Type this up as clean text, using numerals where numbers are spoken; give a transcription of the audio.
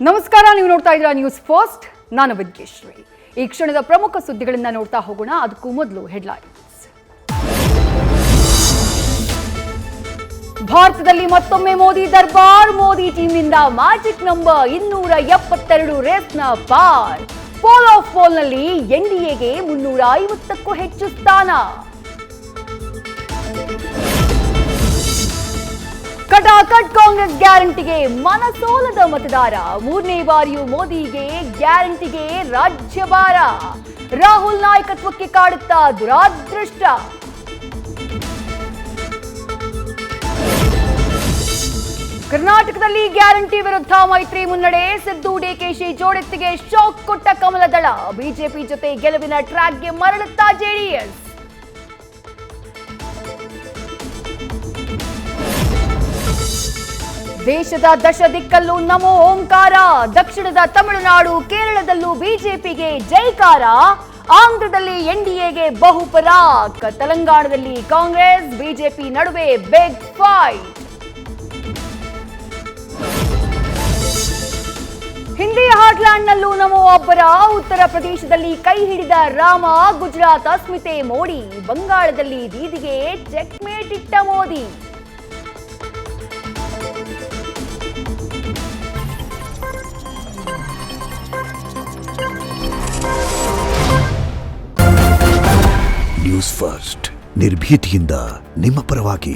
ನಮಸ್ಕಾರ, ನೀವು ನೋಡ್ತಾ ಇದ್ದೀರಾ ನ್ಯೂಸ್ ಫಸ್ಟ್. ನಾನು ವಿದ್ಯೇಶ್ವರಿ. ಈ ಕ್ಷಣದ ಪ್ರಮುಖ ಸುದ್ದಿಗಳನ್ನ ನೋಡ್ತಾ ಹೋಗೋಣ. ಅದಕ್ಕೂ ಮೊದಲು ಹೆಡ್ಲೈನ್ಸ್. ಭಾರತದಲ್ಲಿ ಮತ್ತೊಮ್ಮೆ ಮೋದಿ ದರ್ಬಾರ್. ಮೋದಿ ಟೀಮ್ನಿಂದ ಮ್ಯಾಜಿಕ್ ನಂಬರ್ 272 ರೇಸ್ನ ಪಾರ್. ಪೋಲ್ ಆಫ್ ಪೋಲ್ನಲ್ಲಿ ಎನ್ಡಿಎಗೆ 350ಕ್ಕೂ ಹೆಚ್ಚು ಸ್ಥಾನ. ಕಟಾಕಟ್ ಕಾಂಗ್ರೆಸ್ ಗ್ಯಾರಂಟಿಗೆ ಮನಸೋಲದ ಮತದಾರ. 3ನೇ ಬಾರಿಯೂ ಮೋದಿಗೆ ಗ್ಯಾರಂಟಿಗೆ ರಾಜ್ಯಭಾರ. ರಾಹುಲ್ ನಾಯಕತ್ವಕ್ಕೆ ಕಾಡುತ್ತಾ ದುರಾದೃಷ್ಟ. ಕರ್ನಾಟಕದಲ್ಲಿ ಗ್ಯಾರಂಟಿ ವಿರುದ್ಧ ಮೈತ್ರಿ ಮುನ್ನಡೆ. ಸಿದ್ದು ಡಿಕೆಶಿ ಜೋಡೆತ್ತಿಗೆ ಶಾಕ್ ಕೊಟ್ಟ ಕಮಲದಳ. ಬಿಜೆಪಿ ಜೊತೆ ಗೆಲುವಿನ ಟ್ರ್ಯಾಕ್ಗೆ ಮರಳುತ್ತಾ ಜೆಡಿಎಸ್. ದೇಶದ ದಶ ದಿಕ್ಕಲ್ಲೂ ನಮೋ ಓಂಕಾರ. ದಕ್ಷಿಣದ ತಮಿಳುನಾಡು, ಕೇರಳದಲ್ಲೂ ಬಿಜೆಪಿಗೆ ಜೈಕಾರ. ಆಂಧ್ರದಲ್ಲಿ ಎನ್ಡಿಎಗೆ ಬಹುಪರಾಕ್. ತೆಲಂಗಾಣದಲ್ಲಿ ಕಾಂಗ್ರೆಸ್ ಬಿಜೆಪಿ ನಡುವೆ ಬಿಗ್ ಫೈಟ್. ಹಿಂದಿ ಹಾರ್ಟ್ಲ್ಯಾಂಡ್ನಲ್ಲೂ ನಮೋ ಅಬ್ಬರ. ಉತ್ತರ ಪ್ರದೇಶದಲ್ಲಿ ಕೈ ಹಿಡಿದ ರಾಮ. ಗುಜರಾತ್ ಅಸ್ಮಿತೆ ಮೋಡಿ. ಬಂಗಾಳದಲ್ಲಿ ದೀದಿಗೆ ಚೆಕ್ಮೇಟ್ ಇಟ್ಟ ಮೋದಿ. ನ್ಯೂಸ್ ಫಸ್ಟ್, ನಿರ್ಭೀತಿಯಿಂದ ನಿಮ್ಮ ಪರವಾಗಿ.